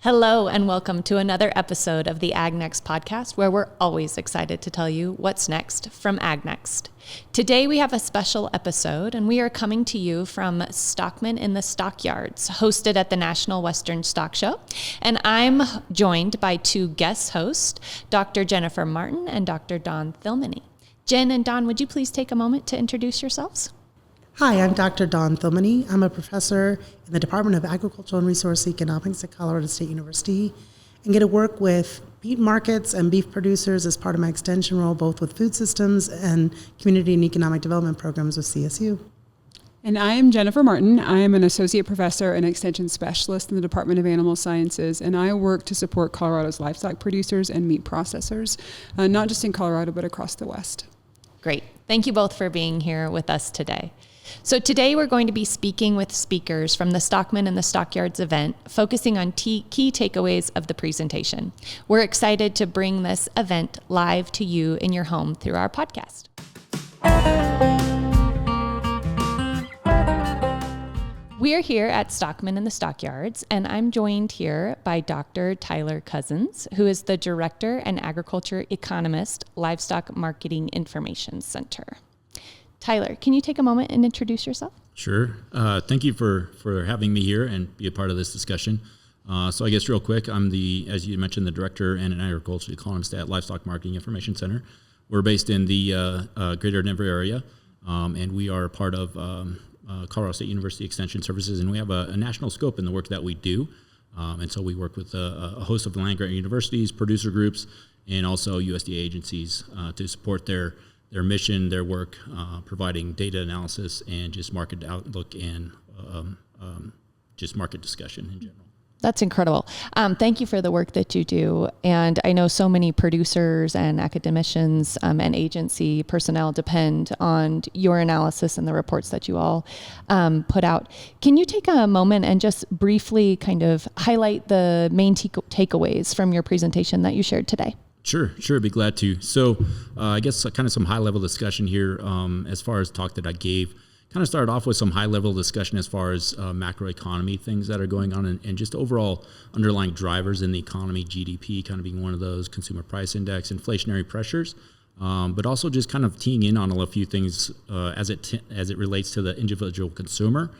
Hello and welcome to another episode of the AgNext Podcast, where we're always excited to tell you what's next from AgNext. Today we have a special episode, and we are coming to you from Stockmen in the Stockyards, hosted at the National Western Stock Show. And I'm joined by two guest hosts, Dr. Jennifer Martin and Dr. Don Thilmany. Jen and Don, would you please take a moment to introduce yourselves? Hi, I'm Dr. Don Thilmany. I'm a professor in the Department of Agricultural and Resource Economics at Colorado State University and get to work with beef markets and beef producers as part of my extension role, both with food systems and community and economic development programs with CSU. And I am Jennifer Martin. I am an associate professor and extension specialist in the Department of Animal Sciences, and I work to support Colorado's livestock producers and meat processors, not just in Colorado, but across the West. Great. Thank you both for being here with us today. So today we're going to be speaking with speakers from the Stockmen in the Stockyards event, focusing on key takeaways of the presentation. We're excited to bring this event live to you in your home through our podcast. We are here at Stockmen in the Stockyards, and I'm joined here by Dr. Tyler Cozzens, who is the Director and Agricultural Economist, Livestock Marketing Information Center. Tyler, can you take a moment and introduce yourself? Sure. Thank you for having me here and be a part of this discussion. So I guess real quick, I'm as you mentioned, the Director and an Agricultural Economist at Livestock Marketing Information Center. We're based in the greater Denver area, and we are part of Colorado State University Extension Services, and we have a national scope in the work that we do. And so we work with a host of land-grant universities, producer groups, and also USDA agencies to support their mission, their work, providing data analysis and just market outlook and just market discussion in general. That's incredible. Thank you for the work that you do. And I know so many producers and academicians and agency personnel depend on your analysis and the reports that you all put out. Can you take a moment and just briefly kind of highlight the main takeaways from your presentation that you shared today? Sure. I'd be glad to. So I guess kind of some high-level discussion here as far as talk that I gave. Kind of started off with some high-level discussion as far as macroeconomy things that are going on and just overall underlying drivers in the economy, GDP kind of being one of those, consumer price index, inflationary pressures, but also just kind of teeing in on a few things as it relates to the individual consumer,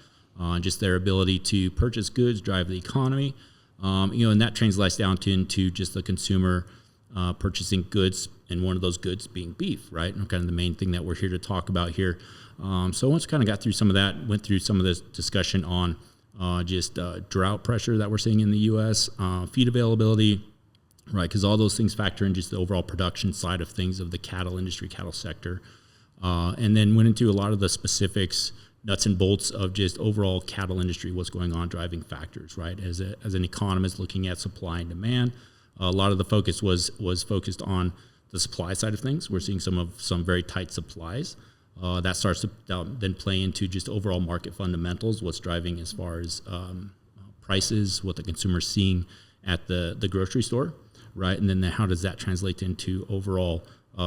just their ability to purchase goods, drive the economy, and that translates down into just the consumer purchasing goods, and one of those goods being beef, right? And kind of the main thing that we're here to talk about here. So once we kind of got through some of that, went through some of this discussion on just drought pressure that we're seeing in the U.S., feed availability, right? Because all those things factor in just the overall production side of things of the cattle industry, cattle sector. And then went into a lot of the specifics, nuts and bolts of just overall cattle industry, what's going on, driving factors, right? As an economist looking at supply and demand, a lot of the focus was focused on the supply side of things. We're seeing some very tight supplies. That starts to then play into just overall market fundamentals, what's driving as far as prices, what the consumer's seeing at the grocery store, right? And then how does that translate into overall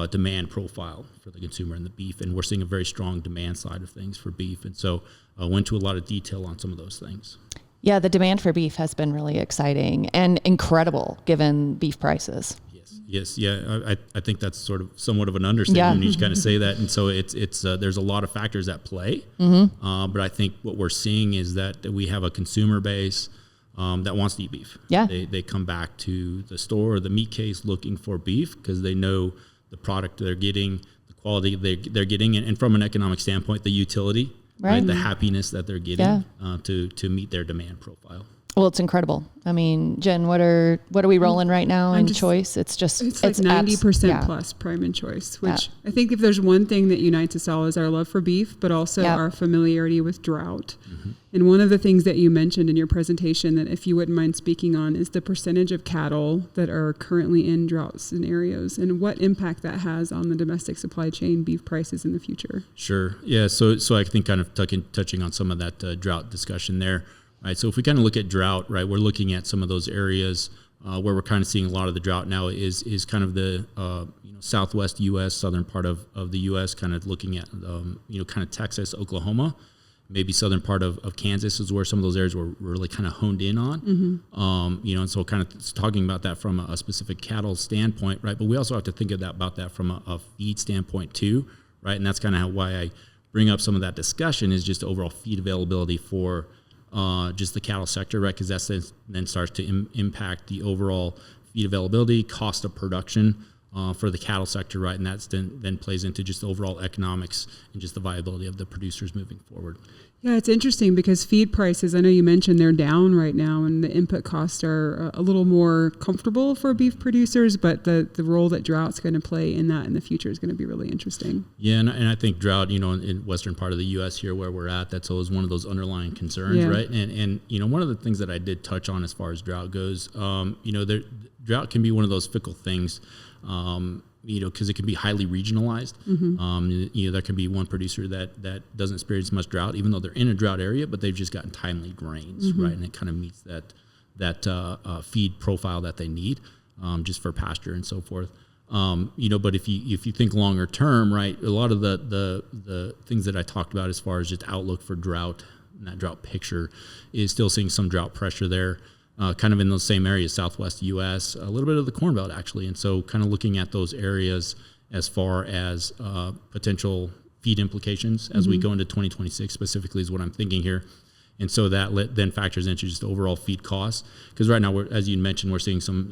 demand profile for the consumer and the beef? And we're seeing a very strong demand side of things for beef. And so I went to a lot of detail on some of those things. Yeah, the demand for beef has been really exciting and incredible given beef prices. Yes, yeah. I think that's sort of somewhat of an understatement when you kind of say that. And so it's there's a lot of factors at play. Mm-hmm. But I think what we're seeing is that we have a consumer base that wants to eat beef. Yeah. They come back to the store or the meat case looking for beef because they know the product they're getting, the quality they're getting, and from an economic standpoint, the utility, right? The happiness that they're getting to meet their demand profile. Well, it's incredible. I mean, Jen, what are we rolling right now in choice? It's like 90% plus prime and choice, which I think if there's one thing that unites us all is our love for beef, but also our familiarity with drought. Mm-hmm. And one of the things that you mentioned in your presentation that if you wouldn't mind speaking on is the percentage of cattle that are currently in drought scenarios and what impact that has on the domestic supply chain beef prices in the future. Sure. Yeah. So I think kind of touching on some of that drought discussion there. Right, so if we kind of look at drought, right, we're looking at some of those areas where we're kind of seeing a lot of the drought now is kind of the southwest U.S., southern part of the U.S., kind of looking at kind of Texas, Oklahoma, maybe southern part of Kansas is where some of those areas were really kind of honed in on. And so kind of talking about that from a specific cattle standpoint, right? But we also have to think about that from a feed standpoint too, right? And that's kind of why I bring up some of that discussion is just overall feed availability for just the cattle sector, right? Because that then starts to impact the overall feed availability, cost of production for the cattle sector, right? And that's then plays into just the overall economics and just the viability of the producers moving forward. Yeah, it's interesting because feed prices, I know you mentioned they're down right now and the input costs are a little more comfortable for beef producers, but the role that drought's going to play in that in the future is going to be really interesting. Yeah, and I think drought, in western part of the U.S. here where we're at, that's always one of those underlying concerns, right? And one of the things that I did touch on as far as drought goes, drought can be one of those fickle things, because it can be highly regionalized. There can be one producer that doesn't experience much drought, even though they're in a drought area, but they've just gotten timely rains, right? And it kind of meets that feed profile that they need, just for pasture and so forth. But if you think longer term, right, a lot of the things that I talked about as far as just outlook for drought and that drought picture is still seeing some drought pressure there. Kind of in those same areas, Southwest U.S., a little bit of the Corn Belt actually. And so kind of looking at those areas as far as potential feed implications as we go into 2026 specifically is what I'm thinking here. And so that then factors into just overall feed costs. Because right now, as you mentioned, we're seeing some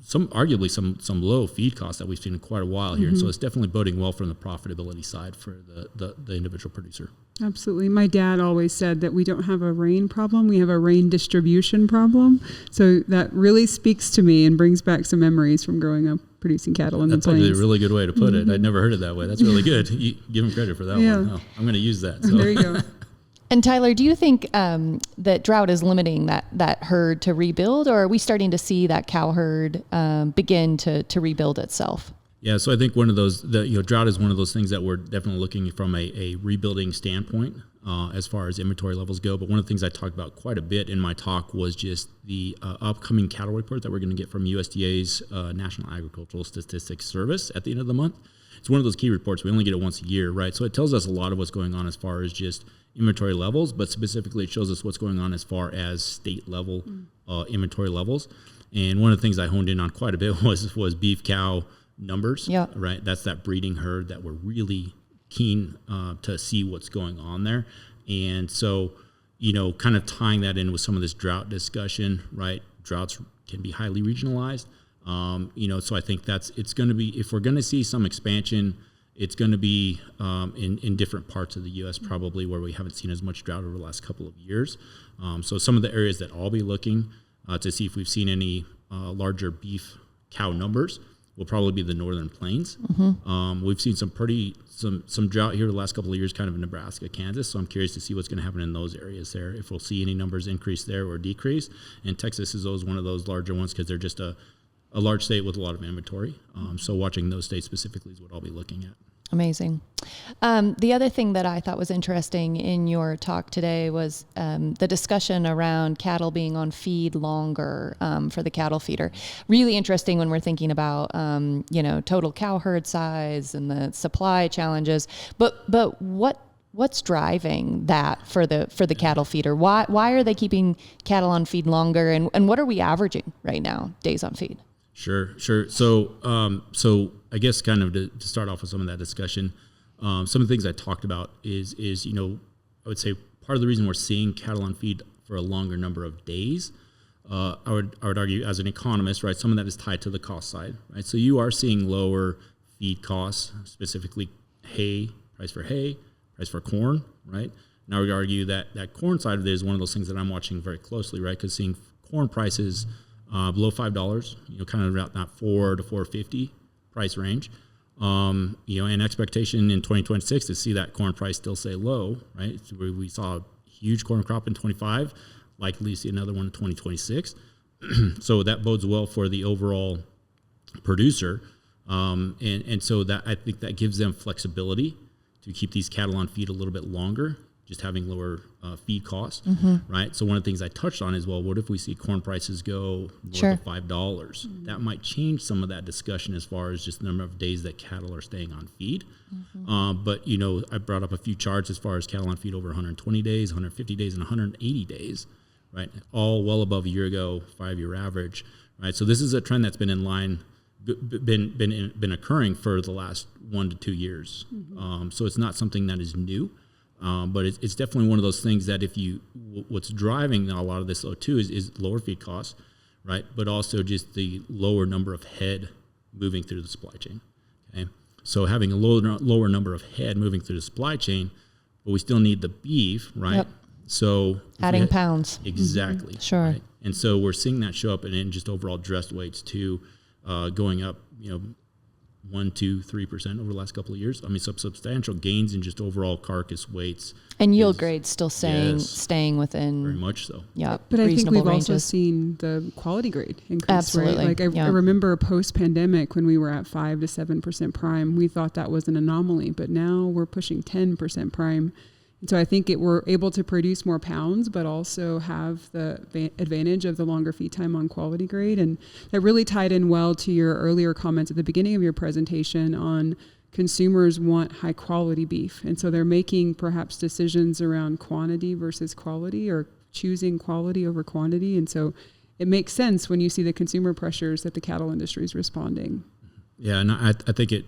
arguably some low feed costs that we've seen in quite a while here. And so it's definitely boding well from the profitability side for the individual producer. Absolutely. My dad always said that we don't have a rain problem, we have a rain distribution problem. So that really speaks to me and brings back some memories from growing up producing cattle in the plains. That's actually a really good way to put it. I'd never heard it that way. That's really good. You give him credit for that one. Oh, I'm going to use that. So. There you go. And Tyler, do you think that drought is limiting that herd to rebuild, or are we starting to see that cow herd begin to rebuild itself? Yeah, so I think one of those, drought is one of those things that we're definitely looking from a rebuilding standpoint as far as inventory levels go. But one of the things I talked about quite a bit in my talk was just the upcoming cattle report that we're going to get from USDA's National Agricultural Statistics Service at the end of the month. It's one of those key reports. We only get it once a year, right? So it tells us a lot of what's going on as far as just inventory levels, but specifically it shows us what's going on as far as state level inventory levels. And one of the things I honed in on quite a bit was beef cow numbers, right? That's that breeding herd that we're really keen to see what's going on there. And so, kind of tying that in with some of this drought discussion, right? Droughts can be highly regionalized. So I think it's going to be, if we're going to see some expansion, it's going to be in different parts of the U.S. probably where we haven't seen as much drought over the last couple of years. So some of the areas that I'll be looking to see if we've seen any larger beef cow numbers will probably be the northern plains. We've seen some drought here the last couple of years, kind of in Nebraska, Kansas. So I'm curious to see what's going to happen in those areas there, if we'll see any numbers increase there or decrease. And Texas is always one of those larger ones because they're just a large state with a lot of inventory. So watching those states specifically is what I'll be looking at. Amazing. The other thing that I thought was interesting in your talk today was the discussion around cattle being on feed longer for the cattle feeder. Really interesting when we're thinking about total cow herd size and the supply challenges. But what's driving that for the cattle feeder? Why are they keeping cattle on feed longer, and what are we averaging right now, days on feed? Sure. So I guess kind of to start off with some of that discussion, some of the things I talked about is I would say part of the reason we're seeing cattle on feed for a longer number of days, I would argue as an economist, right, some of that is tied to the cost side, right? So you are seeing lower feed costs, specifically price for corn, right? Now we argue that corn side of it is one of those things that I'm watching very closely, right? Because seeing corn prices below $5, kind of around that $4 to $4.50 price range, and expectation in 2026 to see that corn price still stay low, right? So we saw a huge corn crop in 25, likely see another one in 2026. So that bodes well for the overall producer, and so that I think that gives them flexibility to keep these cattle on feed a little bit longer. just having lower feed costs, right? So one of the things I touched on is, well, what if we see corn prices go north of $5? That might change some of that discussion as far as just the number of days that cattle are staying on feed. But, I brought up a few charts as far as cattle on feed over 120 days, 150 days, and 180 days, right? All well above a year ago, 5-year average, right? So this is a trend that's been in line, been occurring for the last 1 to 2 years. So it's not something that is new. But it's definitely one of those things that what's driving a lot of this though too is lower feed costs, right? But also just the lower number of head moving through the supply chain. Okay, so having a lower number of head moving through the supply chain, but we still need the beef, right? Yep. So adding pounds. Exactly. Sure. Right? And so we're seeing that show up in just overall dressed weights too, going up, 1, 2, 3% over the last couple of years. I mean, some substantial gains in just overall carcass weights. And yield grades still staying within. Very much so. Yeah. But I think we've ranges. also seen the quality grade increase. Absolutely. Right? Like I remember post-pandemic when we were at 5 to 7% prime, we thought that was an anomaly, but now we're pushing 10% prime. And so I think we're able to produce more pounds, but also have the advantage of the longer feed time on quality grade. And that really tied in well to your earlier comments at the beginning of your presentation on consumers want high quality beef. And so they're making perhaps decisions around quantity versus quality, or choosing quality over quantity. And so it makes sense when you see the consumer pressures that the cattle industry is responding. Yeah, and I think it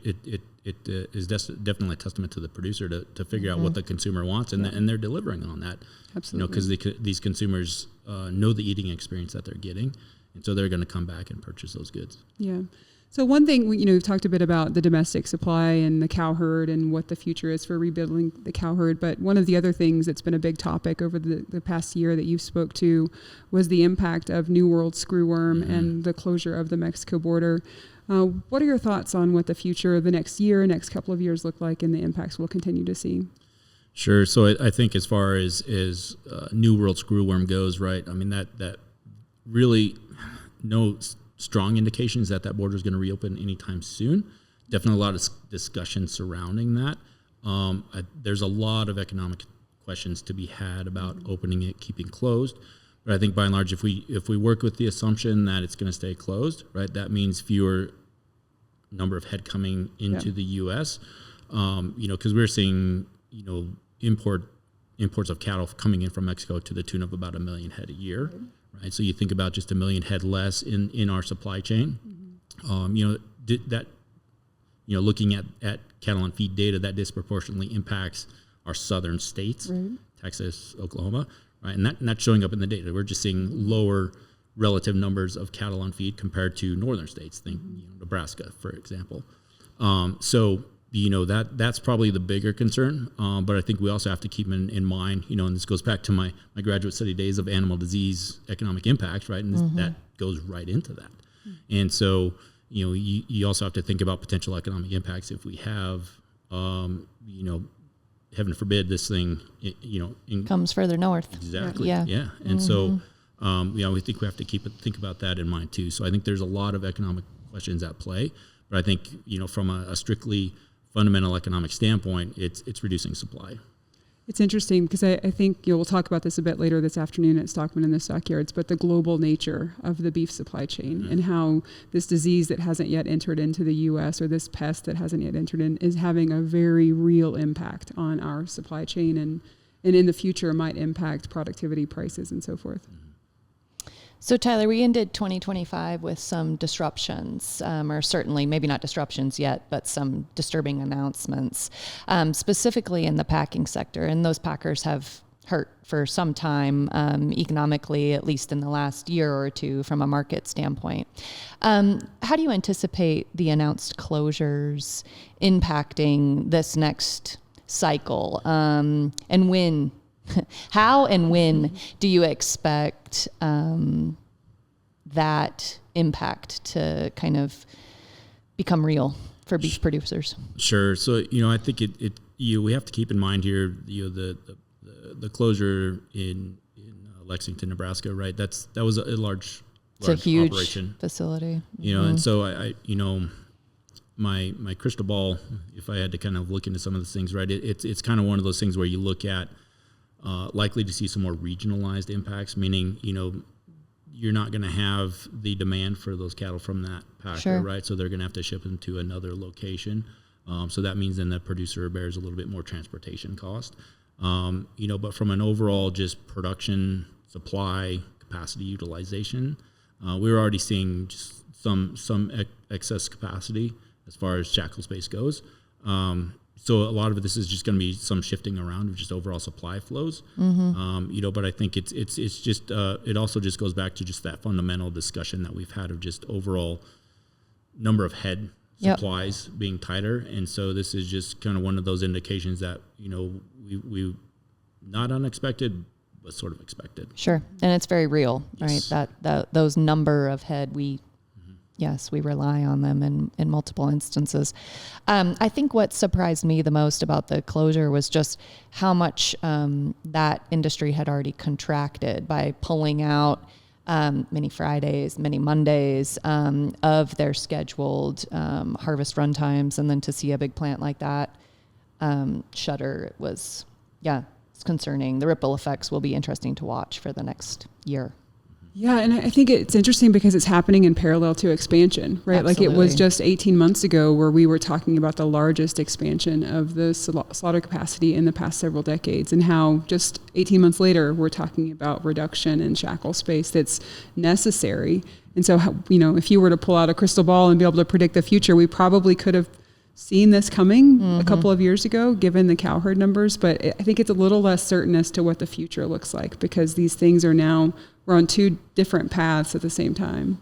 is definitely a testament to the producer to figure out what the consumer wants, and they're delivering on that. Absolutely. Because these consumers know the eating experience that they're getting, and so they're going to come back and purchase those goods. Yeah. So one thing, we've talked a bit about the domestic supply and the cow herd and what the future is for rebuilding the cow herd. But one of the other things that's been a big topic over the past year that you spoke to was the impact of New World screwworm and the closure of the Mexico border. What are your thoughts on what the future of the next couple of years look like, and the impacts we'll continue to see? Sure. So I think as far as New World screwworm goes, right, I mean, that really no strong indications that border is going to reopen anytime soon. Definitely a lot of discussion surrounding that. There's a lot of economic questions to be had about opening it, keeping closed. But I think by and large, if we work with the assumption that it's going to stay closed, right, that means fewer number of head coming into the U.S. Because we're seeing imports of cattle coming in from Mexico to the tune of about 1 million head a year, right? So you think about just 1 million head less in our supply chain. Looking at cattle and feed data, that disproportionately impacts our southern states, Texas, Oklahoma. Right, and that's showing up in the data. We're just seeing lower relative numbers of cattle on feed compared to northern states. Think Nebraska, for example. That's probably the bigger concern. But I think we also have to keep in mind, and this goes back to my graduate study days of animal disease economic impacts, right? And that goes right into that. And so, you also have to think about potential economic impacts if we have, heaven forbid this thing, comes further north. Exactly. Yeah. And so, we think we have to think about that in mind too. So I think there's a lot of economic questions at play, but I think, from a strictly fundamental economic standpoint, it's reducing supply. It's interesting because I think we'll talk about this a bit later this afternoon at Stockmen and the Stockyards, but the global nature of the beef supply chain and how this disease that hasn't yet entered into the U.S. or this pest that hasn't yet entered in is having a very real impact on our supply chain and in the future might impact productivity, prices, and so forth. So Tyler, we ended 2025 with some disruptions, or certainly maybe not disruptions yet, but some disturbing announcements, specifically in the packing sector. And those packers have hurt for some time, economically, at least in the last year or two from a market standpoint. How do you anticipate the announced closures impacting this next cycle? And when? How and when do you expect that impact to kind of become real for beef producers? Sure. So I think we have to keep in mind here the closure in Lexington, Nebraska, right? That was a large it's a huge operation. Facility. And so I my crystal ball, if I had to kind of look into some of the things, right? It's kind of one of those things where you look at likely to see some more regionalized impacts, meaning, you're not going to have the demand for those cattle from that packer, Sure. right? So they're going to have to ship them to another location. So that means then the producer bears a little bit more transportation cost. But from an overall just production, supply, capacity utilization, we were already seeing just some excess capacity as far as shackle space goes. So a lot of this is just going to be some shifting around of just overall supply flows. But I think it's just it also just goes back to just that fundamental discussion that we've had of just overall number of head supplies being tighter. And so this is just kind of one of those indications that, we not unexpected, but sort of expected. Sure. And it's very real, Yes. right? That those number of head, we rely on them in multiple instances. I think what surprised me the most about the closure was just how much that industry had already contracted by pulling out many Fridays, many Mondays of their scheduled harvest run times. And then to see a big plant like that shutter, it's concerning. The ripple effects will be interesting to watch for the next year. Yeah, and I think it's interesting because it's happening in parallel to expansion, right? Absolutely. Like it was just 18 months ago where we were talking about the largest expansion of the slaughter capacity in the past several decades, and how just 18 months later we're talking about reduction in shackle space that's necessary. And so, if you were to pull out a crystal ball and be able to predict the future, we probably could have seen this coming a couple of years ago, given the cow herd numbers. But I think it's a little less certain as to what the future looks like, because these things we're on two different paths at the same time.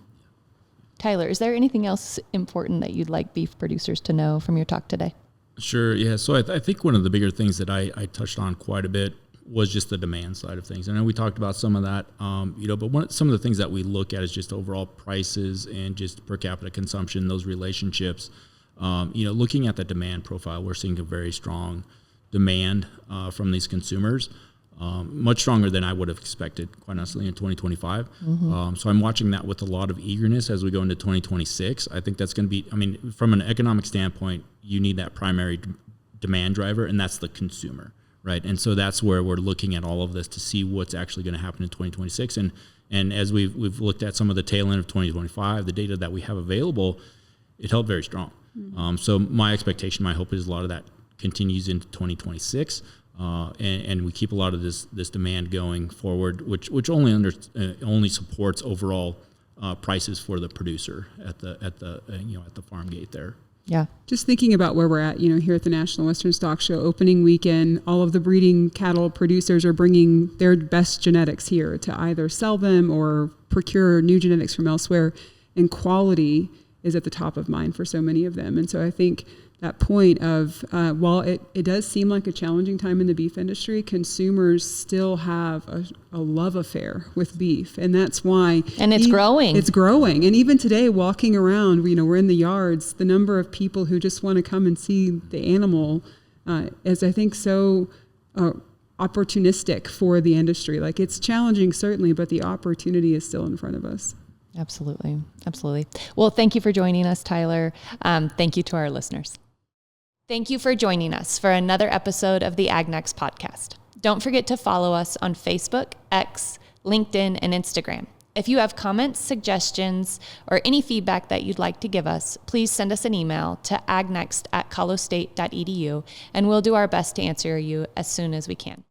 Tyler, is there anything else important that you'd like beef producers to know from your talk today? Sure. Yeah. So I think one of the bigger things that I touched on quite a bit was just the demand side of things. I know we talked about some of that, but some of the things that we look at is just overall prices and just per capita consumption, those relationships. Looking at the demand profile, we're seeing a very strong demand from these consumers, much stronger than I would have expected, quite honestly, in 2025. So I'm watching that with a lot of eagerness as we go into 2026. I think that's going to be, from an economic standpoint, you need that primary demand driver, and that's the consumer, right? And so that's where we're looking at all of this to see what's actually going to happen in 2026. And as we've looked at some of the tail end of 2025, the data that we have available, it held very strong. So my expectation, my hope is a lot of that continues into 2026, and we keep a lot of this demand going forward, which only supports overall prices for the producer at the farm gate there. Yeah. Just thinking about where we're at, here at the National Western Stock Show opening weekend, all of the breeding cattle producers are bringing their best genetics here to either sell them or procure new genetics from elsewhere, and quality is at the top of mind for so many of them. And so I think that point of, while it does seem like a challenging time in the beef industry, consumers still have a love affair with beef. And that's why... And it's growing. It's growing. And even today, walking around, we're in the yards, the number of people who just want to come and see the animal is, I think, so opportunistic for the industry. Like, it's challenging, certainly, but the opportunity is still in front of us. Absolutely. Absolutely. Well, thank you for joining us, Tyler. Thank you to our listeners. Thank you for joining us for another episode of the AgNext Podcast. Don't forget to follow us on Facebook, X, LinkedIn, and Instagram. If you have comments, suggestions, or any feedback that you'd like to give us, please send us an email to agnext.colostate.edu, and we'll do our best to answer you as soon as we can.